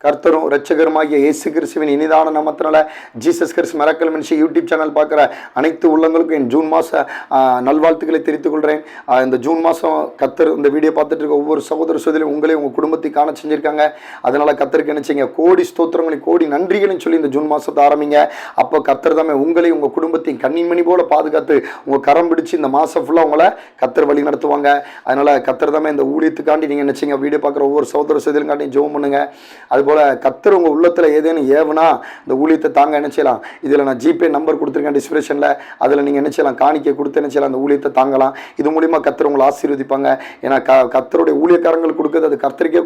கர்த்தரும் இரட்சகருமாகிய இயேசு கிறிஸ்துவின் இனிதான நாமத்தினால Jesus Christ miracle ministry YouTube channel பார்க்குற அனைத்து உள்ளங்களுக்கும் என் ஜூன் மாத நல்வாழ்த்துக்களை தெரிவித்துக் கொள்கிறேன். இந்த ஜூன் மாதம் கர்த்தர் இந்த வீடியோ பார்த்துட்டு இருக்க ஒவ்வொரு சகோதர சகோதரியும் உங்களையும் உங்கள் குடும்பத்தை காண செஞ்சுருக்காங்க. அதனால் கர்த்தருக்கு என்ன செய்யுங்க, கோடி ஸ்தோத்திரங்களையும் கோடி நன்றிகளையும் சொல்லி இந்த ஜூன் மாதத்தை ஆரம்பிங்க. அப்போ கர்த்தர் தாமே உங்களையும் உங்கள் குடும்பத்தையும் கண்ணின்மணி போல பாதுகாத்து உங்கள் கரம் பிடிச்சி இந்த மாதம் ஃபுல்லாக உங்களை கர்த்தர் வழி நடத்துவாங்க. அதனால் கர்த்தர் தாமே இந்த ஊழியத்துக்காண்டி நீங்கள் என்ன செய்யுங்க, வீடியோ பார்க்குற ஒவ்வொரு சகோதர சகோதரியும் காட்டி ஜெபம் பண்ணுங்க. அதுபோல் கர்த்தர் உங்கள் உள்ளத்தில் ஏதேனும் ஏவனா இந்த ஊழியத்தை தாங்க என்ன செய்யலாம். இதில் நான் ஜிபே நம்பர் கொடுத்துருக்கேன் டிஸ்கிரிப்ஷனில், அதில் நீங்கள் என்ன செய்யலாம், காணிக்கை கொடுத்து என்ன செய்யலாம், அந்த ஊழியத்தை தாங்கலாம். இது மூலிமா கர்த்தர் உங்களை ஆசீர்வதிப்பாங்க. ஏன்னா கர்த்தருடைய ஊழியக்காரங்களுக்கு கொடுக்குறது அது கர்த்தருக்கே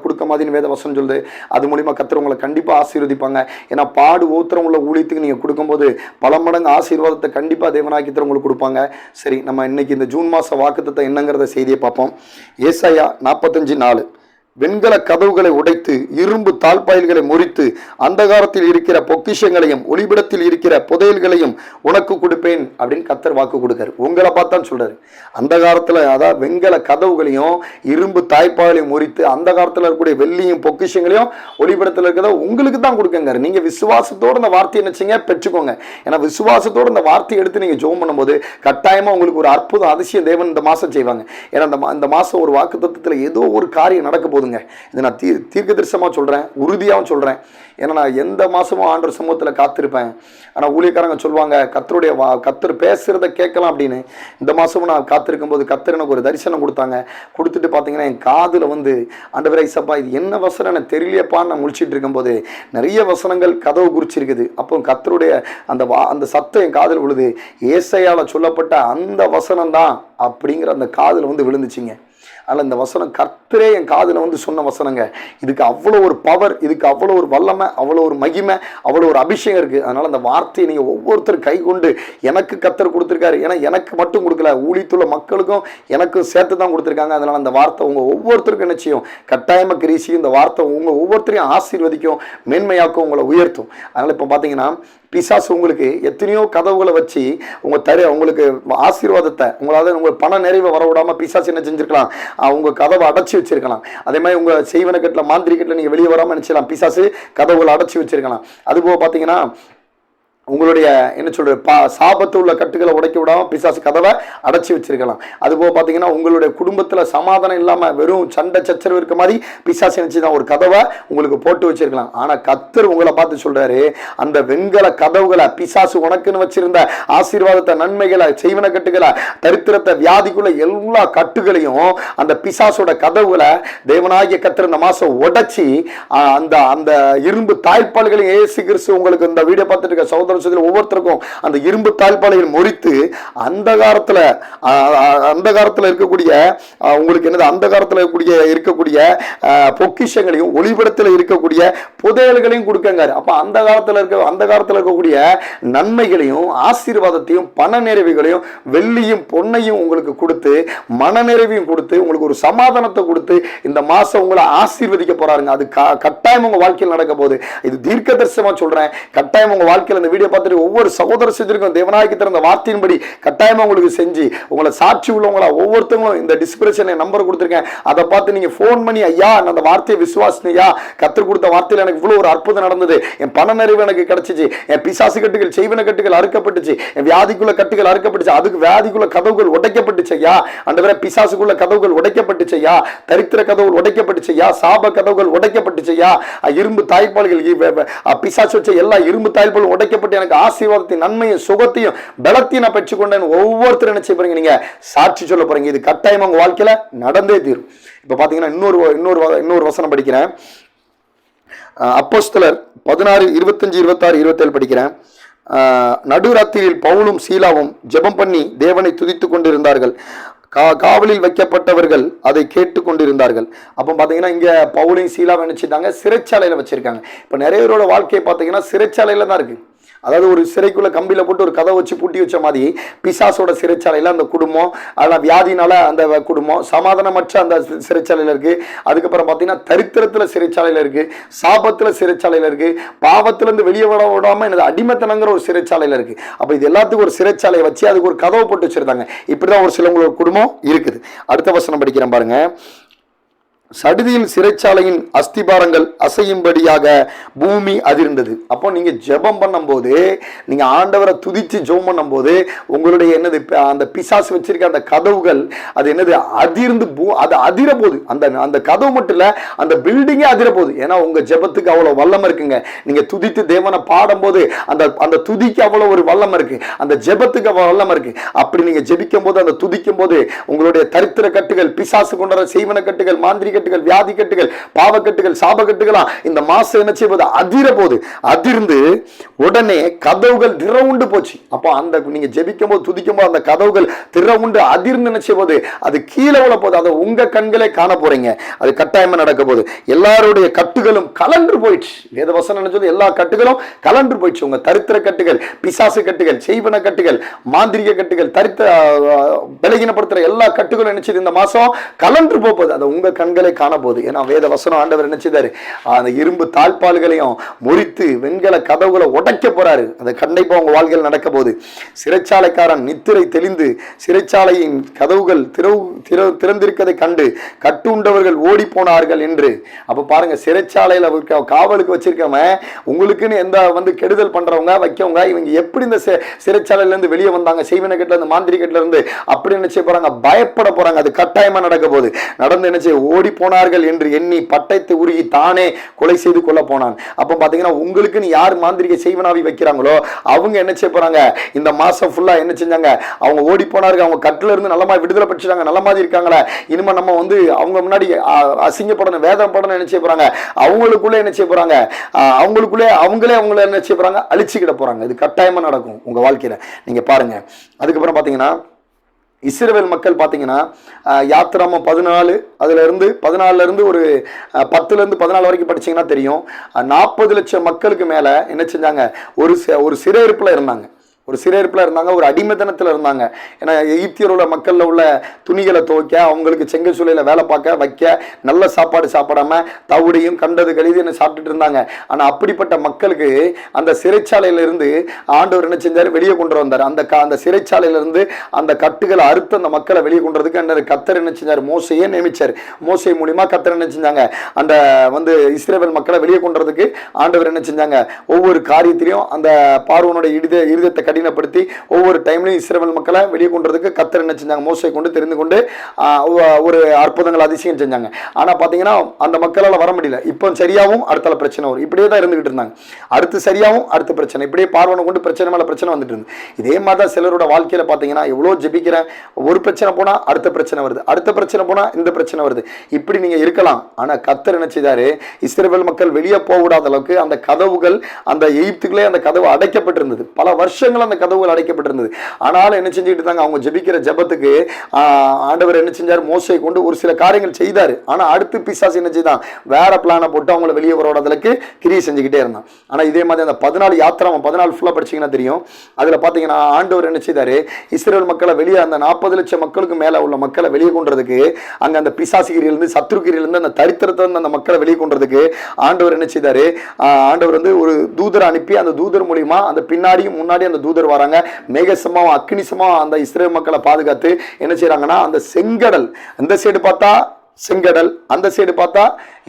கொடுக்க மாதிரின்னு வேத வசனம் சொல்லுது. அது மூலிமா கர்த்தர் உங்களை கண்டிப்பாக ஆசீர்வதிப்பாங்க. ஏன்னா பாடு ஓத்திரம் உள்ள ஊழியத்துக்கு நீங்கள் கொடுக்கும்போது பல மடங்கு ஆசீர்வாதத்தை கண்டிப்பாக தேவனாக்கி உங்களுக்கு கொடுப்பாங்க. சரி, நம்ம இன்னைக்கு இந்த ஜூன் மாத வாக்குத்தத்தம் என்னங்கிறத செய்தியை பார்ப்போம். ஏசாயா 45:4 வெண்கல கதவுகளை உடைத்து இரும்பு தாழ்பாயில்களை முறித்து அந்தகாரத்தில் இருக்கிற பொக்கிஷங்களையும் ஒளிபிடத்தில் இருக்கிற புதையல்களையும் உனக்கு கொடுப்பேன் அப்படின்னு கர்த்தர் வாக்கு கொடுக்காரு. உங்களை பார்த்தான் சொல்றாரு. அந்த காலத்தில் அதாவது வெண்கல கதவுகளையும் இரும்பு தாய்ப்பாயிலையும் முறித்து அந்த காலத்தில் இருக்கக்கூடிய வெள்ளியும் பொக்கிஷங்களையும் ஒளிபிடத்தில் இருக்கிறத உங்களுக்கு தான் கொடுக்கங்க. நீங்க விசுவாசத்தோடு இந்த வார்த்தையை நினைச்சீங்க பெற்றுக்கோங்க. ஏன்னா விசுவாசத்தோடு இந்த வார்த்தையை எடுத்து நீங்க ஜெபம் பண்ணும்போது கட்டாயமா உங்களுக்கு ஒரு அற்புதம் அதிசயம் தேவன் இந்த மாசம் செய்வாங்க. ஏன்னா இந்த மாசம் ஒரு வாக்கு தத்துவத்தில் ஏதோ ஒரு காரியம் நடக்க போகுது. இதை நான் தீர்க்க தரிசனமாக சொல்கிறேன், உறுதியாகவும் சொல்கிறேன். ஏன்னா நான் எந்த மாதமும் ஆண்டவர் சமூகத்தில் காத்திருப்பேன். ஆனால் ஊழியக்காரங்க சொல்லுவாங்க கர்த்தர் பேசுகிறத கேட்கலாம் அப்படின்னு. இந்த மாதமும் நான் காத்திருக்கும் போது கர்த்தர் எனக்கு ஒரு தரிசனம் கொடுத்துட்டு பார்த்தீங்கன்னா என் காதில் ஆண்டவரே இயேசப்பா இது என்ன வசனம் எனக்கு தெரியலையப்பான்னு நான் முழிச்சிட்டு இருக்கும்போது நிறைய வசனங்கள் கதவு குறிச்சிருக்குது. அப்போ கர்த்தருடைய அந்த சத்தம் என் காதில் விழுது. ஏசாயால சொல்லப்பட்ட அந்த வசனம் தான் அப்படிங்கிற அந்த காதில் விழுந்துச்சிங்க. ஆனால் இந்த வசனம் கர்த்தரே என் காதில் சொன்ன வசனங்க. இதுக்கு அவ்வளோ ஒரு பவர், இதுக்கு அவ்வளோ ஒரு வல்லமை, அவ்வளோ ஒரு மகிமை, அவ்வளோ ஒரு அபிஷேகம் இருக்குது. அதனால் அந்த வார்த்தையை நீங்கள் ஒவ்வொருத்தரும் கை கொண்டு எனக்கு கர்த்தர் கொடுத்துருக்காரு. ஏன்னா எனக்கு மட்டும் கொடுக்கல, ஊழியத்துள்ள மக்களுக்கும் எனக்கும் சேர்த்து தான் கொடுத்துருக்காங்க. அதனால் அந்த வார்த்தை உங்கள் ஒவ்வொருத்தருக்கும் என்ன செய்யும், கட்டாயமாக கிரீசியும் இந்த வார்த்தை உங்கள் ஒவ்வொருத்தரையும் ஆசீர்வதிக்கும், மேன்மையாக்கும், உங்களை உயர்த்தும். அதனால் இப்போ பார்த்தீங்கன்னா பிசாசு உங்களுக்கு எத்தனையோ கதவுகளை வச்சு உங்களுக்கு ஆசீர்வாதத்தை உங்களுக்கு பண நிறைவை வரவிடாமல் பிசாசு என்ன செஞ்சிருக்கலாம், உங்கள் கதவை அடைச்சி வச்சிருக்கலாம். அதே மாதிரி உங்கள் செய்வனக்கட்டில் மாந்திரிக்கட்டில் நீங்கள் வெளியே வராமல் நினச்சலாம், பிசாசு கதவுகளை அடைச்சி வச்சிருக்கலாம். அதுபோக பார்த்தீங்கன்னா உங்களுடைய என்ன சொல்ற சாபத்து உள்ள கட்டுகளை உடைக்க விடாமல் பிசாசு கதவை அடைச்சி வச்சிருக்கலாம். அதுபோக பார்த்தீங்கன்னா உங்களுடைய குடும்பத்தில் சமாதானம் இல்லாமல் வெறும் சண்டை சச்சரவு இருக்க மாதிரி பிசாசு நினச்சி தான் ஒரு கதவை உங்களுக்கு போட்டு வச்சிருக்கலாம். ஆனால் கர்த்தர் உங்களை பார்த்து சொல்றாரு, அந்த வெண்கல கதவுகளை பிசாசு உனக்குன்னு வச்சிருந்த ஆசீர்வாதத்தை, நன்மைகளை, செய்வன கட்டுகளை, தரித்திரத்தை, வியாதிக்குள்ள எல்லா கட்டுகளையும் அந்த பிசாசோட கதவுகளை தேவனாகிய கர்த்தர் இந்த மாசம் உடைச்சி அந்த இரும்பு தாய்ப்பால்களையும் இயேசு கிறிஸ்து உங்களுக்கு இந்த வீடியோ பார்த்துட்டு இருக்க சகோதர ஒவ்வொருத்தருக்கும் அந்த இரும்பு தாழ்பாளையில் முறித்து அந்த காலத்துல இருக்கக்கூடிய உங்களுக்கு என்னது அந்த காலத்துல இருக்கக்கூடிய பொக்கிஷங்களையும் ஒளிபடத்தில் இருக்கக்கூடிய புதையல்களையும் கொடுக்கங்க. அப்ப அந்த காலத்துல இருக்கக்கூடிய நன்மைகளையும் ஆசீர்வாதத்தையும் பண நிறைவுகளையும் வெள்ளியும் பொன்னையும் உங்களுக்கு கொடுத்து மன நிறைவையும் கொடுத்து உங்களுக்கு ஒரு சமாதானத்தை கொடுத்து இந்த மாசம் உங்களை ஆசீர்வதிக்க போறாருங்க. அது கட்டாயம் உங்க வாழ்க்கையில் நடக்க போகுது. இது தீர்க்க தரிசனமா சொல்றேன். கட்டாயம் உங்க வாழ்க்கையில் இந்த வீடியோ பார்த்துட்டு ஒவ்வொரு சகோதர சகோதரிக்கும் தேவனாகி திறந்த வார்த்தையின்படி கட்டாயமா உங்களுக்கு செஞ்சு உங்களை சாட்சி உள்ளவங்களா ஒவ்வொருத்தங்களும் இந்த டிஸ்கிரிப்ஷன்ல நம்பர் கொடுத்துருக்கேன். அதை பார்த்து நீங்க போன் பண்ணி ஐயா அந்த வார்த்தையை விசுவாசனையா, கர்த்தர் கொடுத்த வார்த்தையில் எனக்கு இவ்வளவு ஒரு அற்புதம் நடந்தது, என் பண நிறைவு எனக்கு கிடைச்சிச்சு, என் பிசாசு கட்டுகள் செய்வன கட்டுகள் அறுக்கப்பட்டுச்சு, என் வியாதிக்குள்ள கட்டுகள் அறுக்கப்பட்டுச்சு, அதுக்கு வியாதிக்குள்ள கதவுகள் உடைக்கப்பட்டுச்சு ஐயா, அந்த பிசாசுக்குள்ள கதவுகள் உடைக்கப்பட்டுச்சு ஐயா, தரித்திர கதவுகள் உடைக்கப்பட்டுச்சு ஐயா, சாப கதவுகள் உடைக்கப்பட்டுச்சு ஐயா, இரும்பு தாய்ப்பால்கள் பிசாசு வச்ச எல்லா இரும்பு தாய்ப்பாலும் உடைக்கப்பட்டு எனக்கு ஆசீர்வாதத்தின் நன்மையும் சுகத்தையும் பலத்தையும் நான் பெற்றுக்கொண்டேன். ஒவ்வொருத்தரும் என்ன செய்ய போறீங்க, நீங்க சாட்சி சொல்ல போறீங்க. இது கட்டாயமா உங்க வாழ்க்கையில நடந்தே தீரும். இப்ப பாத்தீங்கன்னா இன்னொரு வசனம் படிக்கிறேன். அப்போஸ்தலர் 16, 25, 26, 27 படிக்கிறேன். நடுராத்திரியில் பவுலும் சீலாவும் ஜெபம் பண்ணி தேவனை துதித்துக் கொண்டிருந்தார்கள். காவலில் வைக்கப்பட்டவர்கள் அதை கேட்டு கொண்டிருந்தார்கள். அப்போ பார்த்தீங்கன்னா இங்கே பவுலையும் சீலாவை நினைச்சிட்டாங்க, சிறைச்சாலையில் வச்சிருக்காங்க. இப்போ நிறைய பேரோட வாழ்க்கையை பார்த்தீங்கன்னா சிறைச்சாலையில் தான் இருக்கு. அதாவது ஒரு சிறைக்குள்ள கம்பியில் போட்டு ஒரு கதை வச்சு பூட்டி வச்ச மாதிரி பிசாசோட சிறைச்சாலையில் அந்த குடும்பம், அதெல்லாம் வியாதினால அந்த குடும்பம், சமாதானமற்ற அந்த சிறைச்சாலையில் இருக்கு. அதுக்கப்புறம் பார்த்தீங்கன்னா தரித்திரத்தில் சிறைச்சாலையில் இருக்கு, சாபத்தில் சிறைச்சாலையில் இருக்கு, பாவத்திலேருந்து வெளியே விடாமல் எனது அடிமைத்தனங்கிற ஒரு சிறைச்சாலையில் இருக்கு. அப்போ இது எல்லாத்துக்கும் ஒரு சிறைச்சாலையை வச்சு அதுக்கு ஒரு கதவை போட்டு வச்சிருந்தாங்க. இப்படிதான் ஒரு சிலவங்களோட குடும்பம் இருக்குது. அடுத்த வசனம் படிக்கிறேன் பாருங்க. சடுதியில் சிறைச்சாலையின் அஸ்திபாரங்கள் அசையும்படியாக பூமி அதிர்ந்தது. அப்போ நீங்க ஜெபம் பண்ணும்போது, நீங்க ஆண்டவரை துதிச்சு ஜெபம் பண்ணும்போது, உங்களுடைய என்னது அந்த பிசாசு வச்சிருக்க அந்த கதவுகள் அது என்னது அதிர்ந்து அது அதிர போகுது. அந்த அந்த கதவு மட்டும் இல்ல, அந்த பில்டிங்கே அதிர போகுது. ஏன்னா உங்க ஜெபத்துக்கு அவ்வளவு வல்லமை இருக்குங்க. நீங்க துதித்து தேவனை பாடும்போது அந்த அந்த துதிக்கு அவ்வளவு ஒரு வல்லமை இருக்கு, அந்த ஜெபத்துக்கு அவ்வளவு வல்லமை இருக்கு. அப்படி நீங்க ஜெபிக்கும் போது, அந்த துதிக்கும் போது உங்களுடைய தரித்திர கட்டுகள், பிசாசு கொண்ட செய்வன கட்டுகள், மாந்திரி கட்டுகள், வியாதி கட்டுகள், பாவக்கட்டுகள், சாபக்கட்டுகளா இந்த மாசம் என்ன செய்வது அதிர போது. அதிர்ந்து உடனே கதவுகள் திறவுண்டு போச்சு. அப்போ அந்த நீங்க ஜெபிக்கும் போது துதிக்கும் போது அந்த கதவுகள் திறவுண்டு அதிர்ந்து என்ன செய்வது, அது கீழே விழ போது. அதை உங்க கண்களே காண போறீங்க. அது கட்டாயமா நடக்க போகுது. எல்லாருடைய கட்டுகளும் கலன்று போயிடுச்சு. வேத வசனம் என்ன சொல்லுது, எல்லா கட்டுகளும் கலன்று போயிடுச்சு. உங்க தரித்திர கட்டுகள், பிசாசு கட்டுகள், செய்வன கட்டுகள், மாந்திரிக கட்டுகள், பலகீனப்படுத்துற எல்லா கட்டுகளும் என்ன செய்யுது, இந்த மாசம் கலன்று போகுது. அதை உங்க கண்களை காண போகுது. ஏன்னா வேத வசனம் ஆண்டவர் என்ன செய்தாரு, அந்த இரும்பு தாழ்பால்களையும் முறித்து வெண்கல கதவுகளை உடைக்க போறாரு. அது கண்டிப்பா உங்க வாழ்க்கையில் நடக்க போகுது. சிறைச்சாலைக்காரன் நித்திரை தெளிந்து சிறைச்சாலையின் கதவுகள் திறந்திருக்கதை கண்டு கட்டுண்டவர்கள் ஓடி போனார்கள் என்று. அப்ப பாருங்க, சிறைச்சாலையில காவலுக்கு வச்சிருக்கவன், உங்களுக்குன்னு எந்த வந்து கெடுதல் பண்றவங்க வைக்கவங்க, இவங்க எப்படி இந்த சிறைச்சாலையில இருந்து வெளியே வந்தாங்க, செய்வன கட்டுல இருந்து, மாந்திரி கட்டுல இருந்து, அப்படி என்ன செய்ய போறாங்க, பயப்பட போறாங்க. அது கட்டாயமா நடக்க போகுது. நடந்து என்ன செய்ய, ஓடி போனார்கள் என்று எண்ணி பட்டத்தை உருகி தானே கொலை செய்து கொள்ள போனான். அப்ப பாத்தீங்கன்னா, உங்களுக்குன்னு யார் மாந்திரிக செய்வனாவி வைக்கிறாங்களோ அவங்க என்ன செய்ய போறாங்க, இந்த மாசம் ஃபுல்லா என்ன செஞ்சாங்க, அவங்க ஓடி போனார்கள். அவங்க கட்டுல இருந்து நல்லமா விடுதலை பெற்றாங்க, நல்ல மாதிரி இருக்காங்களா. இனிமே நம்ம வந்து அவங்க முன்னாடி அசிங்கப்படணும், வேதனைப்படணும் என்ன செய்ய போறாங்க, அவங்களுக்குள்ள என்ன செய்ய போறாங்க, அவங்களுக்குள்ளே அவங்கள என்ன செய்ய போறாங்க, அழிச்சுக்கிட போறாங்க. இது கட்டாயமா நடக்கும் உங்க வாழ்க்கையில. நீங்க பாருங்க. அதுக்கப்புறம் பாத்தீங்கன்னா, இஸ்ரவேல் மக்கள் பார்த்தீங்கன்னா, யாத்திராமம் 14 14 இருந்து ஒரு 10 இருந்து 14 வரைக்கும் படிச்சீங்கன்னா தெரியும். 40 லட்சம் மக்களுக்கு மேல என்ன செஞ்சாங்க, ஒரு சிறையிருப்புல இருந்தாங்க. ஒரு அடிமைத்தனத்தில் இருந்தாங்க. ஏன்னா எகிப்தியரோட மக்களில் உள்ள துணிகளை துவைக்க, அவங்களுக்கு செங்கல் சூளையில் வேலை பார்க்க வைக்க, நல்ல சாப்பாடு சாப்பிடாம தவிடையும் கண்டது கழிதுன்னு சாப்பிட்டுட்டு இருந்தாங்க. ஆனால் அப்படிப்பட்ட மக்களுக்கு அந்த சிறைச்சாலையிலிருந்து ஆண்டவர் என்ன செஞ்சார், வெளியே கொண்டு வந்தார். அந்த சிறைச்சாலையிலிருந்து அந்த கட்டுகளை அறுத்து அந்த மக்களை வெளியே கொண்டு வரதுக்கு கர்த்தர் என்ன செஞ்சார், மோசையே நியமிச்சார். மோசை மூலியமா கர்த்தர் என்ன செஞ்சாங்க, அந்த வந்து இஸ்ரவேல் மக்களை வெளியே கொண்டு வரதுக்கு ஆண்டவர் என்ன செஞ்சாங்க, ஒவ்வொரு காரியத்திலையும் அந்த பார்வோனுடைய இருதயத்தை கடினப்படுத்தி ஒவ்வொரு டைம்லையும் இஸ்ரவேல் மக்களை வெளியே கொண்டதுக்கு கர்த்தர் என்ன செஞ்சாங்க, மோசை கொண்டு தெரிந்து கொண்டு ஒரு அற்புதங்கள் அதிசயம் செஞ்சாங்க. ஆனா பாத்தீங்கன்னா, அந்த மக்களால் வர முடியல. இப்போ சரியாவும் அடுத்த பிரச்சனை வரும். இப்படியே தான் இருந்துகிட்டு இருந்தாங்க. அடுத்து சரியாவும் அடுத்த பிரச்சனை, இப்படியே பார்வனை கொண்டு பிரச்சனை மேல பிரச்சனை வந்துட்டு இருந்து. இதே மாதிரி தான் சிலரோட வாழ்க்கையில பாத்தீங்கன்னா, எவ்வளவு ஜெபிக்கிறேன், ஒரு பிரச்சனை போனா அடுத்த பிரச்சனை வருது, அடுத்த பிரச்சனை போனா இந்த பிரச்சனை வருது. இப்படி நீங்க இருக்கலாம். ஆனா கர்த்தர் என்ன செய்தாரு, இஸ்ரவேல் மக்கள் வெளியே போகக்கூடாத அளவுக்கு அந்த கதவுகள், அந்த எகிப்துக்குள்ளே அந்த கதவு அடைக்கப்பட்டிருந்தது. பல வருஷங்கள் அந்த கதவுகள் அடைக்கப்பட்டிருந்தது. ஆனாலும் என்ன செஞ்சுட்டு இருந்தாங்க, அவங்க ஜெபிக்கிற ஜெபத்துக்கு ஆண்டவர் என்ன செஞ்சார், மோசை கொண்டு ஒரு சில காரியங்கள் செய்தார். ஆனா அடுத்து பிசாசு என்ன செய்தான், வேற பிளானை போட்டு அவங்களை வெளியே வரோடதுக்கு கிரியை செஞ்சுக்கிட்டே இருந்தான். ஆனா இதே மாதிரி அந்த 14 யாத்திராமம் 14 ஃபுல்லா படிச்சீங்கன்னா தெரியும். அதுல பாத்தீங்கன்னா ஆண்டவர் என்ன செய்தாரு, இஸ்ரவேல் மக்களை வெளியே, அந்த 40 லட்சம் மக்களுக்கு மேல உள்ள மக்களை வெளியே கொண்டதுக்கு, அங்க அந்த பிசாசுகிரியிலிருந்து, சத்ருகிரியிலிருந்து, அந்த தரித்திரத்தை அந்த மக்களை வெளியே கொண்டதுக்கு ஆண்டவர் என்ன செய்தாரு, ஆண்டவர் வந்து ஒரு தூதரை அனுப்பி, அந்த தூதர் மூலியமா அந்த பின்னாடியும் முன்னாடி அந்த தூதர் வராங்க. மேகசமாவும் அக்னிசமாவும் அந்த இஸ்ரவேல் மக்களை பாதுகாத்து என்ன செய்யறாங்கன்னா, அந்த செங்கடல், அந்த சைடு பார்த்தா செங்கடல், அந்த சைடு பார்த்தா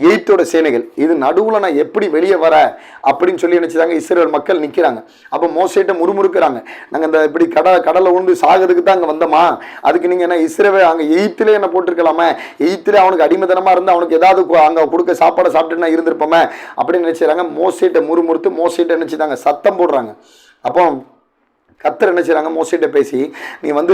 எகிப்தோட சேனைகள், இது நடுவுல நான் எப்படி வெளியே வர அப்படின்னு சொல்லி நினைச்சாங்க. இஸ்ரவேல் மக்கள் நிக்கிறாங்க. அப்ப மோசைட்ட முறுமுறுக்கிறாங்க, நாங்க இந்த இப்படி கடலை உண்டு சாகிறதுக்கு தான் அங்க வந்தோமா, அதுக்கு நீங்க என்ன இஸ்ரவேல் அங்க எகிப்திலே என்ன போட்டிருக்கலாமே, எகிப்திலே அவனுக்கு அடிமைத்தனமா இருந்து அவனுக்கு ஏதாவது அங்க கொடுக்க சாப்பாடை சாப்பிட்டு நான் இருந்திருப்போமே அப்படின்னு நினைச்சாங்க. மோசைட்ட முறுமுறுத்து மோசைட்ட நினைச்சுட்டாங்க, சத்தம் போடுறாங்க. அப்போ கர்த்தர் என்ன செய்றாங்க, மோசைட்ட பேசி, நீ வந்து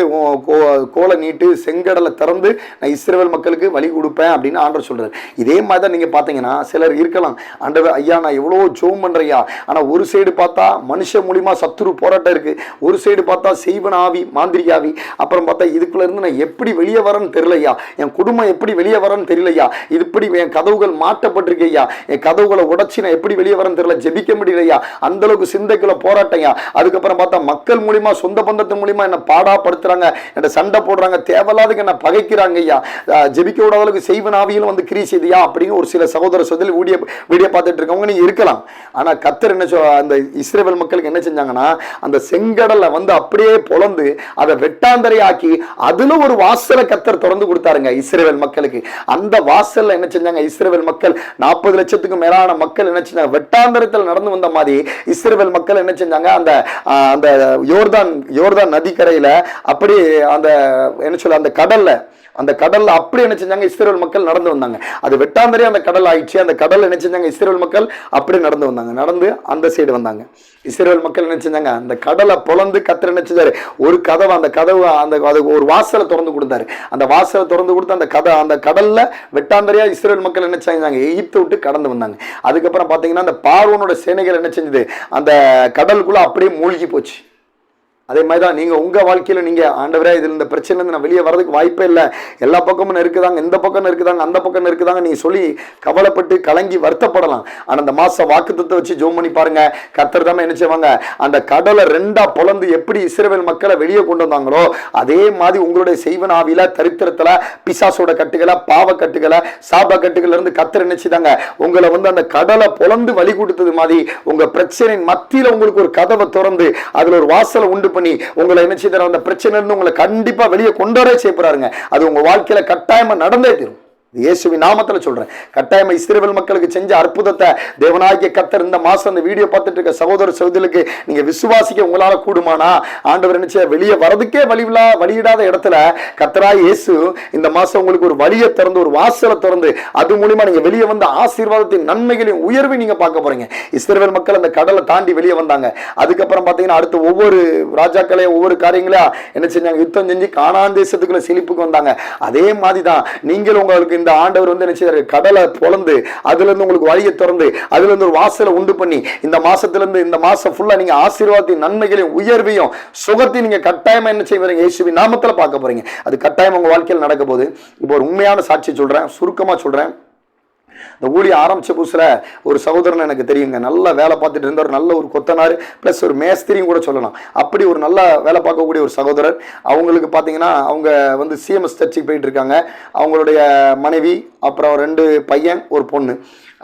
கோலை நீட்டு செங்கடலை திறந்து நான் இஸ்ரவேல் மக்களுக்கு வழி கொடுப்பேன் அப்படின்னு ஆண்டவர் சொல்றாரு. இதே மாதிரி தான் நீங்க பாத்தீங்கன்னா சிலர் இருக்கலாம், ஆண்டவர் ஐயா நான் எவ்வளோ ஜெபம் பண்றையா, ஆனா ஒரு சைடு பார்த்தா மனுஷ மூலியமா சத்துரு போராட்டம் இருக்கு, ஒரு சைடு பார்த்தா செய்வன ஆவி, மாந்திரிகாவி, அப்புறம் பார்த்தா இதுக்குள்ள இருந்து நான் எப்படி வெளியே வரேன்னு தெரியலையா, என் குடும்பம் எப்படி வெளியே வரேன்னு தெரியலையா, இது இப்படி என் கதவுகள் மாட்டப்பட்டிருக்கையா, என் கதவுகளை உடைச்சி நான் எப்படி வெளியே வரேன்னு தெரியல, ஜெபிக்க முடியலையா, அந்த அளவுக்கு சிந்தைக்குள்ள போராட்டையா. அதுக்கப்புறம் பார்த்தா மக்கள் பிள்ளைகள் மூலியமா சொந்த பந்தத்தின் மூலியமா என்ன பாடாப்படுத்துறாங்க, என்ன சண்டை போடுறாங்க, தேவையில்லாதுக்கு என்ன பகைக்கிறாங்க ஐயா, ஜெபிக்க விடாத அளவுக்கு செய்வன் ஆவியிலும் வந்து கிரியை செய்தியா அப்படின்னு ஒரு சில சகோதர சொல்லி வீடியோ பார்த்துட்டு இருக்கவங்க நீங்க இருக்கலாம். ஆனா கர்த்தர் என்ன அந்த இஸ்ரவேல் மக்களுக்கு என்ன செஞ்சாங்கன்னா, அந்த செங்கடலை வந்து அப்படியே பொளந்து அதை வெட்டாந்தரையாக்கி அதுல ஒரு வாசலை கர்த்தர் திறந்து கொடுத்தாருங்க இஸ்ரவேல் மக்களுக்கு. அந்த வாசல்ல என்ன செஞ்சாங்க இஸ்ரவேல் மக்கள், 40 லட்சத்துக்கு மேலான மக்கள் என்ன செஞ்சாங்க, வெட்டாந்தரத்தில் நடந்து வந்த மாதிரி இஸ்ரவேல் மக்கள் என்ன செஞ்சாங்க, அந்த யோர்தான் நதிக்கரையில அப்படி அந்த என்ன சொல்ல அந்த கடல்ல அப்படி என்ன செஞ்சாங்க இஸ்ரவேல் மக்கள் நடந்து வந்தாங்க. அது வெட்டாந்தரே அந்த கடல் ஆயிடுச்சு. அந்த கடல் என்ன செஞ்சாங்க இஸ்ரவேல் மக்கள் அப்படி நடந்து வந்தாங்க, நடந்து அந்த சைடு வந்தாங்க. இஸ்ரவேல் மக்கள் என்ன செஞ்சாங்க, அந்த கடலை பொளந்து கர்த்தர் என்ன செஞ்சாரு, ஒரு கதவை அந்த ஒரு வாசலை திறந்து கொடுத்தாரு. அந்த வாசலை திறந்து கொடுத்து அந்த கடல்ல வெட்டாந்தரையா இஸ்ரவேல் மக்கள் என்ன செஞ்சாங்க, எகிப்தை விட்டு கடந்து வந்தாங்க. அதுக்கப்புறம் பாத்தீங்கன்னா அந்த பார்வோனோட சேனைகள் என்ன செஞ்சது, அந்த கடலுக்குள்ள அப்படியே மூழ்கி போச்சு. அதே மாதிரி தான் நீங்கள் உங்கள் வாழ்க்கையில் நீங்கள் ஆண்டவரே இதில் இந்த பிரச்சனைலேருந்து நான் வெளியே வரதுக்கு வாய்ப்பே இல்லை, எல்லா பக்கமும் இருக்குதாங்க, இந்த பக்கம் இருக்குதாங்க, அந்த பக்கம் இருக்குதாங்க நீங்கள் சொல்லி கவலைப்பட்டு கலங்கி வருத்தப்படலாம். ஆனால் அந்த மாதம் வாக்குத்தத்தை வச்சு ஜோம் பண்ணி பாருங்க, கர்த்தர் தான் என்ன செய்வாங்க, அந்த கடலை 2ஆ பொளந்து எப்படி இஸ்ரவேல் மக்களை வெளியே கொண்டு வந்தாங்களோ அதே மாதிரி உங்களுடைய செய்வன் ஆவியில தரித்திரத்தில் பிசாசோட கட்டுகளை, பாவ கட்டுகளை, சாப கட்டுகள் இருந்து கர்த்தர் என்ன செய்தாங்க, உங்களை வந்து அந்த கடலை பொளந்து வழி கொடுத்தது மாதிரி உங்கள் பிரச்சனையின் மத்தியில் உங்களுக்கு ஒரு கதவை திறந்து அதில் ஒரு வாசலை உண்டு பண்ணி உங்களை என்ன செய்தார், அந்த பிரச்சனை இருந்து உங்களை கண்டிப்பா வெளியே கொண்டு வர செய்யப்படுறாங்க. அது உங்க வாழ்க்கையில கட்டாயமா நடந்தே தீரும். இயேசுவின் நாமத்தில் சொல்றேன், கட்டாயமா இஸ்ரவேல் மக்களுக்கு செஞ்ச அற்புதத்தை தேவனாகிய கர்த்தர் இந்த மாசம் அந்த வீடியோ பார்த்துட்டு இருக்க சகோதர சகோதரிகளுக்கு நீங்க விசுவாசிக்க உங்களால கூடுமானா, ஆண்டவர் என்ன வெளியே வரதுக்கே வழியிடாத இடத்துல கர்த்தராகிய இயேசு இந்த மாசம் உங்களுக்கு ஒரு வழியை திறந்து ஒரு வாசலை திறந்து அது மூலமா நீங்க வெளியே வந்து ஆசீர்வாதத்தின் நன்மைகளையும் உயர்வை நீங்க பார்க்க போறீங்க. இஸ்ரவேல் மக்கள் அந்த கடலை தாண்டி வெளியே வந்தாங்க. அதுக்கப்புறம் பாத்தீங்கன்னா அடுத்து ஒவ்வொரு ராஜாக்களையும் ஒவ்வொரு காரியங்களா என்ன செஞ்சாங்க, யுத்தம் செஞ்சு கானான் தேசத்துக்குள்ள செழிப்புக்கு வந்தாங்க. அதே மாதிரிதான் நீங்கள் உங்களுக்கு இந்த ஆண்டவர் வந்து என்ன செய்றாரு, கடலை பொளந்து அதுல இருந்து உங்களுக்கு வழியை திறந்து அதுல இருந்து ஒரு வாசலை உண்டு பண்ணி இந்த மாசத்துல இருந்து இந்த மாசம் ஃபுல்லா நீங்க ஆசீர்வாதத்தின் நன்மைகளையும் உயர்வையும் சுகத்தையும் நீங்க கட்டாயமா என்ன செய்வீங்க, இயேசுவின் நாமத்துல பார்க்க போறீங்க. அது கட்டாயம் உங்க வாழ்க்கையில் நடக்க போகுது. இப்போ ஒரு உண்மையான சாட்சி சொல்றேன், சுருக்கமா சொல்றேன். இந்த ஊழிய ஆரம்பிச்ச புதுசுல ஒரு சகோதரன் எனக்கு தெரியுங்க, நல்லா வேலை பார்த்துட்டு இருந்த ஒரு நல்ல ஒரு கொத்தனார் பிளஸ் ஒரு மேஸ்திரியும் கூட சொல்லலாம். அப்படி ஒரு நல்ல வேலை பார்க்கக்கூடிய ஒரு சகோதரர். அவங்களுக்கு பார்த்தீங்கன்னா அவங்க வந்து சிஎம்எஸ் சர்ச்சுக்கு போயிட்டு இருக்காங்க. அவங்களுடைய மனைவி, அப்புறம் 2 பையன், ஒரு பொண்ணு.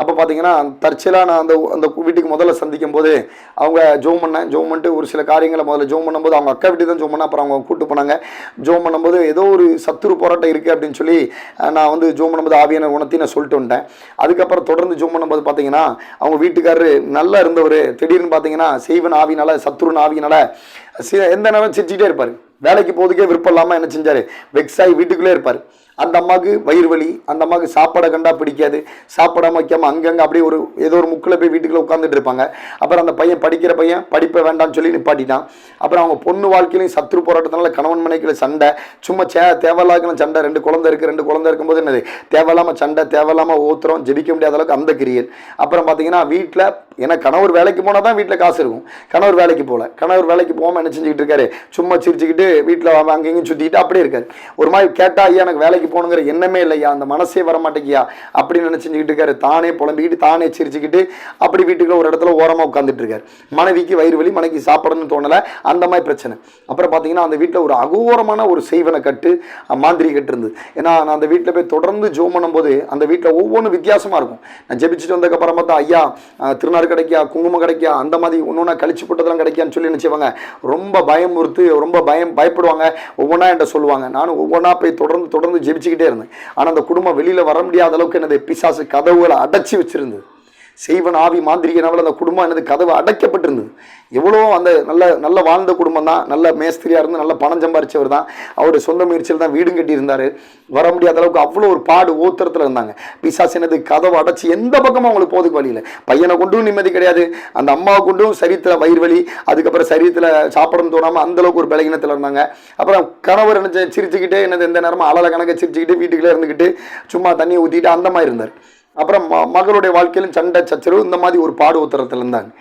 அப்போ பார்த்தீங்கன்னா தற்செயலாக நான் அந்த வீட்டுக்கு முதல்ல சந்திக்கும் போது அவங்க ஜோம் பண்ணிட்டு ஒரு சில காரியங்களை முதல்ல ஜோம் பண்ணும்போது அவங்க அக்கா வீட்டுக்கு தான் ஜோம் பண்ணேன். அப்புறம் அவங்க கூப்பிட்டு போனாங்க. ஜோம் பண்ணும்போது ஏதோ ஒரு சத்துரு போராட்டம் இருக்குது அப்படின்னு சொல்லி நான் வந்து ஜோம் பண்ணும்போது ஆவியான குணத்தையும் நான் சொல்லிட்டு வந்துட்டேன். அதுக்கப்புறம் தொடர்ந்து ஜோம் பண்ணும்போது பார்த்தீங்கன்னா அவங்க வீட்டுக்காரரு நல்லா இருந்தவர் திடீர்னு பார்த்தீங்கன்னா செய்வன் ஆவினால, சத்துருன் ஆவியினால எந்த நேரம் சிரிச்சுக்கிட்டே இருப்பார். வேலைக்கு போகிறதுக்கே விருப்பம் இல்லாமல் என்ன செஞ்சார், வெக்ஸாகி வீட்டுக்குள்ளே இருப்பார். அந்த அம்மாவுக்கு வயிறு வலி, அந்த அம்மாவுக்கு சாப்பாடை கண்டா பிடிக்காது, சாப்பிடாம வைக்காமல் அங்கங்கே அப்படியே ஏதோ ஒரு முக்கில் போய் வீட்டுக்குள்ளே உட்காந்துட்டு இருப்பாங்க. அப்புறம் அந்த பையன் படிப்பை வேண்டாம்னு சொல்லி நிப்பாட்டிட்டான். அப்புறம் அவங்க பொண்ணு வாழ்க்கையிலையும் சத்துரு போராட்டத்தினால கணவன் மனைவிக்குள்ள சண்டை, சும்மா தேவையில்லாத சண்டை. 2 குழந்தை இருக்கும்போது என்னது தேவையில்லாமல் சண்டை, தேவையில்லாமல் ஓத்துறோம், ஜெபிக்க முடியாத அளவுக்கு அந்த கிரியல். அப்புறம் பார்த்தீங்கன்னா வீட்டில் ஏன்னா கணவர் வேலைக்கு போனால் தான் வீட்டில் காசு இருக்கும். கணவர் வேலைக்கு போகாமல் என்ன செஞ்சுக்கிட்டு இருக்காரு, சும்மா சிரிச்சுக்கிட்டு வீட்டில் அங்கேயும் சுற்றிக்கிட்டு அப்படியே இருக்காரு. ஒரு மாதிரி கேட்டால் ஐயா எனக்கு வேலைக்கு போகணுங்கிற எண்ணமே இல்லையா, அந்த மனசே வர மாட்டேங்கியா அப்படின்னு நினச்சிக்கிட்டு இருக்காரு. தானே புலம்பிக்கிட்டு தானே சிரிச்சுக்கிட்டு அப்படி வீட்டுக்குள்ள ஒரு இடத்துல ஓரமாக உட்காந்துட்டு இருக்காரு. மனைவிக்கு வயிறு வலி, மனைவிக்கு சாப்பிடணும்னு தோணலை, அந்த மாதிரி பிரச்சனை. அப்புறம் பார்த்தீங்கன்னா அந்த வீட்டில் ஒரு அகோரமான ஒரு செய்வனை கட்டு, மாந்திரி கட்டு இருந்தது. ஏன்னா நான் அந்த வீட்டில் போய் தொடர்ந்து ஜோம் பண்ணும்போது அந்த வீட்டில் ஒவ்வொன்றும் வித்தியாசமாக இருக்கும். நான் ஜெபிச்சுட்டு வந்ததுக்கப்புறம் பார்த்தா ஐயா திருநாள் கிடைக்கா, குங்குமம் கிடைக்கா, அந்த மாதிரி ஒன்னொன்னா கழிச்சு போட்டதெல்லாம் கிடைக்கான்னு சொல்லி நினைச்சுவாங்க. ரொம்ப பயமுறுத்து, ரொம்ப பயப்படுவாங்க. ஒவ்வொன்றா என்கிட்ட சொல்லுவாங்க. நானும் ஒவ்வொன்றா போய் தொடர்ந்து ஜெபிச்சுக்கிட்டே இருந்தேன். ஆனால் அந்த குடும்பம் வெளியில் வர முடியாத அளவுக்கு என்னது பிசாசு கதவுகளை அடைச்சி வச்சிருந்தது. செய்வன் ஆவி மாந்திரிகனால அந்த குடும்பம் என்னது கதவு அடைக்கப்பட்டிருந்தது. எவ்வளோ அந்த நல்ல வாழ்ந்த குடும்பம் தான், நல்ல மேஸ்திரியாக இருந்து நல்ல பணம் சம்பாரிச்சவர் தான். அவருடைய சொந்த முயற்சியில் தான் வீடும் கட்டியிருந்தார். வர முடியாத அளவுக்கு அவ்வளோ ஒரு பாடு ஓத்திரத்தில் இருந்தாங்க. பிசாசு என்னது கதவை அடைச்சி எந்த பக்கமும் அவங்களுக்கு போதுக்கு வழியில். பையனை கொண்டும் நிம்மதி கிடையாது, அந்த அம்மாவை கொண்டும் சரீரத்தில் வயிறு வலி, அதுக்கப்புறம் சரீரத்தில் சாப்பிடணும் தோணாமல் அந்தளவுக்கு ஒரு பலகீனத்தில் இருந்தாங்க. அப்புறம் கணவர் என்ன சிரிச்சுக்கிட்டே என்னது எந்த நேரமும் அலல கணக்கை சிரிச்சுக்கிட்டு வீட்டுக்குள்ளே இருந்துக்கிட்டு சும்மா தண்ணியை ஊற்றிட்டு அந்த மாதிரி இருந்தார். அப்புறம் மகளுடைய வாழ்க்கையிலும் சண்டை சச்சரவு இந்த மாதிரி ஒரு பாடு உத்தரத்தில் இருந்தாங்க.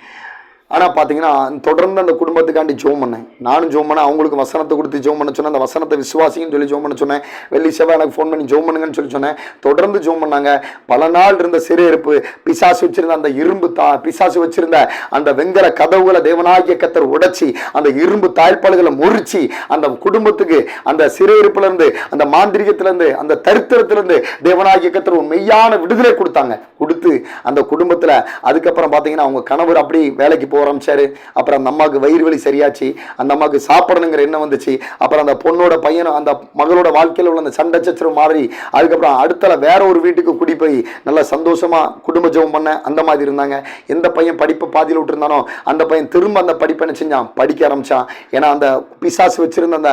ஆனா பாத்தீங்கன்னா தொடர்ந்து அந்த குடும்பத்துக்காண்டி ஜெபம் பண்ணேன். நானும் ஜெபம் பண்ணேன், அவங்களுக்கு வசனத்தை கொடுத்து ஜெபம் பண்ண சொன்னேன். அந்த வசனத்தை விசுவாசின்னு சொல்லி ஜெபம் பண்ண சொன்னேன். வெள்ளி செவ்வாய் எனக்கு ஃபோன் பண்ணி ஜெபம் பண்ணுங்கன்னு சொல்லி சொன்னேன். தொடர்ந்து ஜெபம் பண்ணாங்க. பல நாள் இருந்த சிறையிருப்பு, பிசாசு வச்சிருந்த அந்த இரும்பு பிசாசு வச்சிருந்த அந்த வெங்கல கதவுகளை தேவனாகிய கர்த்தர் உடைச்சி அந்த இரும்பு தாழ்பால்களை முறிச்சு அந்த குடும்பத்துக்கு அந்த சிறையிருப்புல இருந்து, அந்த மாந்திரிகத்துல இருந்து, அந்த தரித்திரத்திலிருந்து தேவனாகிய கர்த்தர் ஒரு மெய்யான விடுதலை கொடுத்தாங்க. கொடுத்து அந்த குடும்பத்துல அதுக்கப்புறம் பாத்தீங்கன்னா அவங்க கணவர் அப்படி வேலைக்கு போக ஆரம்பிச்சாரு. அப்புறம் அந்த அம்மாவுக்கு வயிறு வலி சரியாச்சு, அந்த அம்மாவுக்கு சாப்பிடணுங்கிற எண்ணம் வந்துச்சு. அப்புறம் அந்த பொண்ணோட பையனும் அந்த மகளோட வாழ்க்கையில் உள்ள அந்த சண்டை சச்சரவு மாதிரி அதுக்கப்புறம் அடுத்தல வேற ஒரு வீட்டுக்கு குடி போய் நல்லா சந்தோஷமா குடும்ப ஜெபம் பண்ண அந்த மாதிரி இருந்தாங்க. எந்த பையன் படிப்பை பாதியில் விட்டுருந்தானோ அந்த பையன் திரும்ப அந்த படிப்பை என்ன செஞ்சான், படிக்க ஆரம்பிச்சான். ஏன்னா அந்த பிசாசு வச்சிருந்த அந்த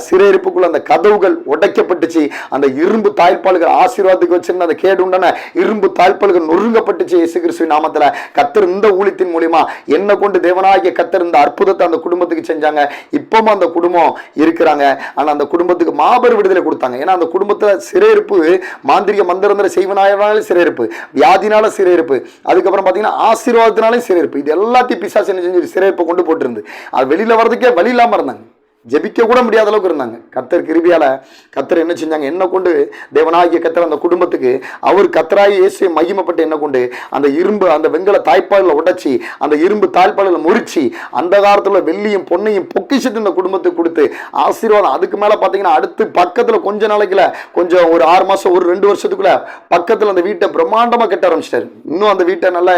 சிறையிருப்புக்குள்ள அந்த கதவுகள் உடைக்கப்பட்டுச்சு. அந்த இரும்பு தாழ்பால்கள் ஆசீர்வாதத்துக்கு வச்சிருந்த அந்த கேடு உண்டான இரும்பு தாழ்பால்கள் நொறுங்கப்பட்டுச்சு. இயேசு கிறிஸ்துவின் நாமத்துல கர்த்தர் இந்த ஊழியத்தின் மூலியமா என்ன கொண்டு தேவனாகிய கர்த்தர் இந்த அற்புதத்தை அந்த குடும்பத்துக்கு செஞ்சாங்க. இப்பவும் அந்த குடும்பம் இருக்கிறாங்க. ஆனா அந்த குடும்பத்துக்கு மாபெரும் விடுதலை கொடுத்தாங்க. ஏன்னா அந்த குடும்பத்துல சிறையிருப்பு, மாந்திரிக மந்திரந்திர செய்வனால சிறையிருப்பு, வியாதினால சிறையிருப்பு, அதுக்கப்புறம் பாத்தீங்கன்னா ஆசீர்வாதத்தினாலே சிறையிருப்பு, இது எல்லாத்தையும் பிசாசு என்ன செஞ்சு சிறையிருப்பை கொண்டு போட்டு அது வெளியில வர்றதுக்கே வழி இல்லாம இருந்தாங்க. ஜெபிக்க கூட முடியாத அளவுக்கு இருந்தாங்க. கர்த்தர் கிருபையால கர்த்தர் என்ன செஞ்சாங்க, என்ன கொண்டு தேவனாகிய கர்த்தர் அந்த குடும்பத்துக்கு அவர் கர்த்தராகிய இயேசுவை மகிமைப்பட்டு என்ன கொண்டு அந்த இரும்பு அந்த வெங்கல தாய்ப்பால்களை உடைச்சி அந்த இரும்பு தாய்ப்பால்களை முறிச்சு அந்த காலத்துல வெள்ளியும் பொன்னையும் பொக்கிஷத்து இந்த குடும்பத்துக்கு கொடுத்து ஆசீர்வாதம். அதுக்கு மேல பாத்தீங்கன்னா அடுத்து பக்கத்துல கொஞ்ச நாளைக்குல கொஞ்சம் ஒரு 6 மாசம் ஒரு 2 வருஷத்துக்குள்ள பக்கத்துல அந்த வீட்டை பிரம்மாண்டமா கட்ட ஆரம்பிச்சிட்டாரு. இன்னும் அந்த வீட்டை நல்லா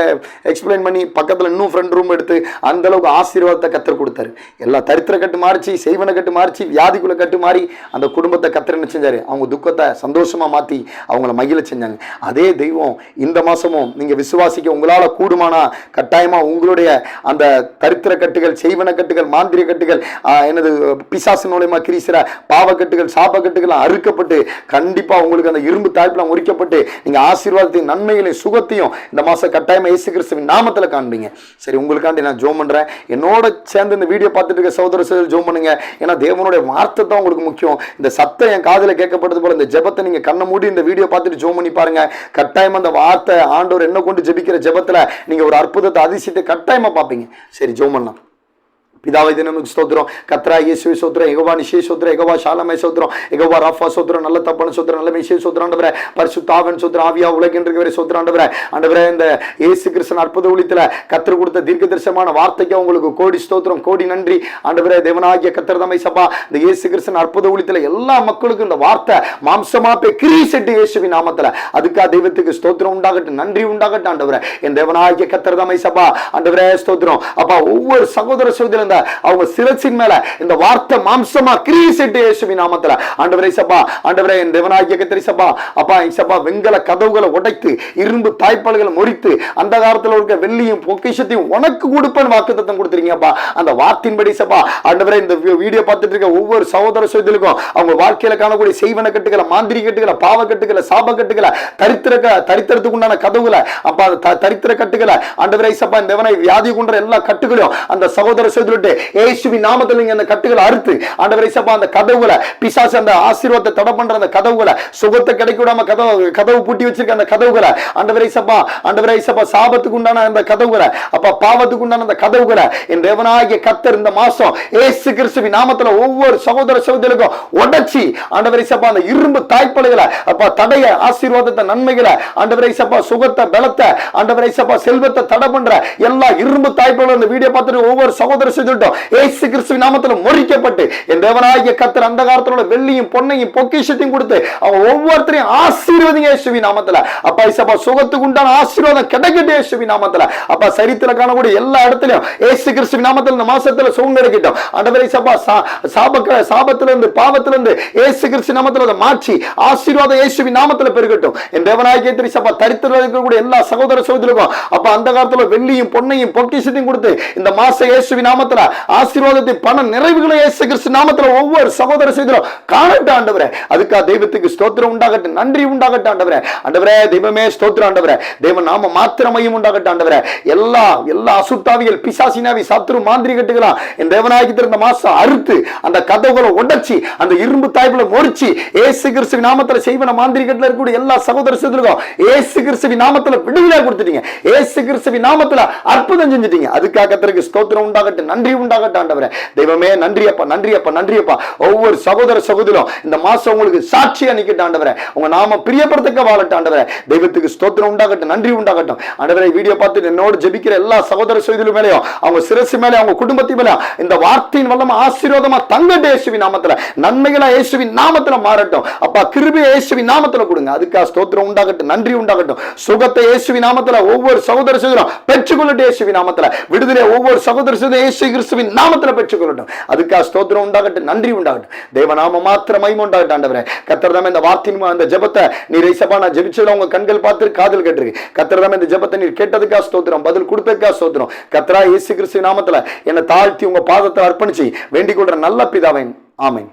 எக்ஸ்பிளைன் பண்ணி பக்கத்துல இன்னும் ஃப்ரெண்ட் ரூம் எடுத்து அந்த அளவுக்கு ஆசீர்வாதத்தை கர்த்தர் கொடுத்தாரு. எல்லா தரித்திர கட்டு மாறிச்சு, செய்வன கட்டு மாறிச்சு, வியாதிக்குள்ள கட்டு மாறி அந்த குடும்பத்தை கர்த்தர் என்ன செஞ்சாரு, அவங்க துக்கத்தை சந்தோஷமா மாத்தி அவங்கள மகிழ செஞ்சாங்க. அதே தெய்வம் இந்த மாசமும் நீங்க விசுவாசிக்க உங்களால கூடுமானா கட்டாயமா உங்களுடைய அந்த தரித்திர கட்டுகள், செய்வன கட்டுகள், மாந்திரிய கட்டுகள், என்னது பிசாசு மூலமா கிரீசிற பாவக்கட்டுகள், சாபக்கட்டுகள் அறுக்கப்பட்டு கண்டிப்பா உங்களுக்கு அந்த இரும்பு தாழ்ப்புலாம் முறிக்கப்பட்டு நீங்க ஆசீர்வாதத்தையும் நன்மைகளையும் சுகத்தையும் இந்த மாசம் கட்டாயமா இயேசு கிறிஸ்துவின் நாமத்துல காண்பீங்க. சரி, உங்களுக்காண்டி நான் ஜெபம் பண்றேன். என்னோட சேர்ந்து இந்த வீடியோ பார்த்துட்டு இருக்க சகோதர சகோதரர் ஜெபம் பண்ணுங்க. ஏன்னா தேவனுடைய வார்த்தை தான் உங்களுக்கு முக்கியம். இந்த சத்தம் என் காதுல கேட்கப்படுது போல இந்த ஜெபத்தை நீங்க கண்ணை மூடி இந்த வீடியோ பார்த்துட்டு ஜெபம் பண்ணி பாருங்க. கட்டாயமா அந்த வார்த்தை ஆண்டவர் என்ன கொண்டு ஜெபிக்கிற ஜெபத்துல நீங்க ஒரு அற்புதத்தை அதிசயத்தை கட்டாயமா பார்ப்பீங்க. சரி, ஜெபம் பண்ணலாம். பிதாவை தினமும் ஸ்தோத்திரம், கத்ரா இயேசுவே ஸ்தோத்திரம், யெகோவா நிஷே ஸ்தோத்திரம், யெகோவா ஷாலமே ஸ்தோத்திரம், யெகோவா ராஃபா ஸ்தோத்திரம், நல்ல தப்பான ஸ்தோத்திரம், நல்ல மேஷே ஸ்தோத்திரம் ஆண்டவரே, பரிசுத்த ஆவியின் ஸ்தோத்திரம், ஆவியா உலகென்றுவரே ஸ்தோத்திரம் ஆண்டவரே. ஆண்டவரே, இந்த இயேசு கிறிஸ்துவின் அற்புத ஊழியத்துல கர்த்தர் கொடுத்த தீர்க்கதரிசனமான வார்த்தைக்கு உங்களுக்கு கோடி ஸ்தோத்திரம், கோடி நன்றி ஆண்டவரே. தேவனாகிய கர்த்தர் தம்மை சபா இந்த இயேசு கிறிஸ்துவின் அற்புத ஊழியத்துல எல்லா மக்களுக்கும் இந்த வார்த்தை மாம்சமா போய் கிரீசெட்டு இயேசுவின் நாமத்துல அதுக்காக தெய்வத்துக்கு ஸ்தோத்திரம் உண்டாகட்டும், நன்றி உண்டாகட்டும் ஆண்டவரே. என் தேவனாகிய கர்த்தர் தம்மை சபா ஆண்டவரே ஸ்தோத்திரம். அப்பா ஒவ்வொரு சகோதர சகோதரி அவங்க சிரசின் மேல இந்த வார்த்தை மாம்சமா கிரீசெட்டு இயேசுவின் நாமத்துல ஆண்டவரே சபா. ஆண்டவரே, என் தேவனாகிய கர்த்தர் சபா அப்பா சபா வெங்கல கதவுகளை உடைத்து இரும்பு தாய்ப்பால்களை முறித்து அந்த காலத்துல இருக்க வெள்ளியும் பொக்கிஷத்தையும் உனக்கு கொடுப்பேன் வாக்குத்தத்தம் கொடுத்துருங்கப்பா. அந்த வார்த்தையின்படி சபா ஆண்டவரே, இந்த வீடியோ பார்த்துட்டு இருக்க ஒவ்வொரு சகோதர சகோதரிகளுக்கும் அவங்க வாழ்க்கையில காணக்கூடிய செய்வன கட்டுகளை, மாந்திரி கட்டுகளை, பாவ கட்டுகளை, சாப கட்டுகளை, தரித்திரத்துக்கு உண்டான கதவுகளை, அப்பா தரித்திர கட்டுகளை ஆண்டவரே சபா இந்த தேவனை வியாதி கொண்ட எல்லா கட்டுகளையும் அந்த சகோதர சகோதரிட்டு இயேசுவின் நாமத்தில் நீங்க அந்த கட்டுகளை அறுத்து ஆண்டவரே சபா அந்த கதவுகளை பிசாசு அந்த ஆசீர்வாதத்தை தடை பண்ற அந்த கதவுகளை, சுகத்தை கிடைக்க விடாம கதவு பூட்டி வச்சிருக்க அந்த கதவுகளை ஆண்டவரே சபா சாபத்துக்கு உண்டான அந்த கதவுகளை, அப்பா பாவத்துக்கு உண்டான அந்த கதவுகளை என் தேவனாகிய கர்த்தர் இந்த மாசம் இயேசு கிறிஸ்துவின் நாமத்துல ஒவ்வொரு சகோதர சகோதரிகளுக்கும் உடைச்சி ஆண்டவரே சபா அந்த இரும்பு தாய்ப்பால்களை, அப்பா தடைய ஆசீர்வாதத்தை, நன்மைகளை ஆண்டவரே சபா சுகத்தை, பலத்தை ஆண்டவரே சபா செல்வத்தை தடை பண்ற எல்லா இரும்பு தாய்ப்பால்களும் இந்த வீடியோ பார்த்துட்டு ஒவ்வொரு சகோதர இயேசு கிறிஸ்துவின் நாமத்தில் முறிக்கப்பட்டு என் தேவனாகிய கர்த்தர் அந்த காலத்துல வெள்ளியும் பொன்னையும் பொக்கிஷத்தையும் கொடுத்து அவங்க ஒவ்வொருத்தரையும் ஆசீர்வதிங்க இயேசுவின் நாமத்துல. அப்பா சபா சுகத்துக்கு உண்டான ஆசீர்வாதம் கிடைக்கட்டும் இயேசுவின் நாமத்துல. அப்பா சரித்திர காணக்கூடிய எல்லா இடத்துலயும் இயேசு கிறிஸ்துவின் நாமத்தில் இந்த மாசத்துல சுகம் கிடைக்கட்டும் ஆண்டவரே சபா. சாபத்திலிருந்து பாவத்திலிருந்து இயேசு கிறிஸ்து நாமத்தில் அதை மாற்றி ஆசீர்வாதம் இயேசுவின் நாமத்தில் பெருகட்டும். என் தேவனாகிய சபா தரித்திர இருக்கக்கூடிய எல்லா சகோதர சகோதரிகளுக்கும் அப்பா அந்த காலத்துல வெள்ளியும் பொன்னையும் பொக்கிஷத்தையும் கொடுத்து இந்த மாசம் இயேசுவின் நாமத்துல நாமத்துல ஆசீர்வாதத்தை பண நிறைவுகளை இயேசு கிறிஸ்து நாமத்துல ஒவ்வொரு சகோதர செய்திலும் காணட்டும் ஆண்டவரே. அதுக்காக தெய்வத்துக்கு ஸ்தோத்திரம் உண்டாகட்டும், நன்றி உண்டாகட்டும் ஆண்டவரே. ஆண்டவரே தெய்வமே ஸ்தோத்திரம் ஆண்டவரே. தெய்வ நாம மாத்திரமையும் உண்டாகட்டும் ஆண்டவரே. எல்லா அசுத்தாவிகள், பிசாசினாவி, சத்துரு, மாந்திரிகட்டுகளா என் தேவனாகி இந்த மாசம் அறுத்து அந்த கதவுகளை உடைச்சி அந்த இரும்பு தாய்ப்புல முறிச்சு இயேசு கிறிஸ்துவின் நாமத்துல செய்வன மாந்திரிகட்டுல இருக்கக்கூடிய எல்லா சகோதர சகோதரிகளுக்கும் இயேசு கிறிஸ்துவின் நாமத்துல விடுதலை கொடுத்துட்டீங்க. இயேசு கிறிஸ்துவின் நாமத்துல அற்புதம் செஞ்சுட்டீங்க. அதுக்காக கர்த்தருக்கு ஸ்தோத்திரம் உண்டாகட்டும், நன்றி உண்டாகட்டும் ஆண்டவரே. தெய்வமே நன்றி அப்பா, நன்றி அப்பா, நன்றி அப்பா. ஒவ்வொரு சகோதர சகோதரியும் இந்த மாசம் உங்களுக்கு சாட்சியா நிக்கட்டும் ஆண்டவரே. உங்க நாம பிரியப்படுத்தக்க வாழட்டும் ஆண்டவரே. தெய்வத்துக்கு ஸ்தோத்திரம் உண்டாகட்டும், நன்றி உண்டாகட்டும் ஆண்டவரே. வீடியோ பார்த்து என்னோட ஜெபிக்கிற எல்லா சகோதர சகோதரிகள் மேலயும், அவங்க சிரசு மேலே, அவங்க குடும்பத்தின் மேலே இந்த வார்த்தையின் வல்லமை ஆசீர்வாதமா தங்கட்டும் இயேசுவின் நாமத்துல. நன்மைகளா இயேசுவின் நாமத்துல மாறட்டும் அப்பா. கிருபையை இயேசுவின் நாமத்துல கொடுங்க. அதுக்காக ஸ்தோத்திரம் உண்டாகட்டும், நன்றி உண்டாகட்டும். சுகத்தை இயேசுவின் நாமத்துல ஒவ்வொரு சகோதர சகோதரரும் பெற்றுக்கொள்ளட்டும் இயேசுவின் நாமத்துல. விடுதலை ஒவ்வொரு சகோதர சகோதரரும் இயேசு கிறிஸ்துவின் நாமத்துல பெற்றுக்கொள்ளட்டும். அதுக்காக ஸ்தோத்திரம் உண்டாகட்டும், நன்றி உண்டாகட்டும். தேவநாம மாத்திரம் மகிமை உண்டாகட்டும் ஆண்டவரே. கர்த்தர் தாமே இந்த வார்த்தையின் அந்த ஜெபத்தை நீர் இயேசுவா நான் ஜெபிச்சத உங்க கண்கள் பார்த்து காதுல கேட்டிருக்கு. கர்த்தர் தாமே இந்த ஜெபத்தை நீர் கேட்டதுக்காக ஸ்தோத்திரம், பதில் கொடுத்ததுக்காக ஸ்தோத்திரம். கர்த்தரா இயேசு கிறிஸ்துவின் நாமத்துல என்னை தாழ்த்தி உங்க பாதத்தை அர்ப்பணிச்சு வேண்டிக் கொள்ற நல்ல பிதாவே, ஆமென்.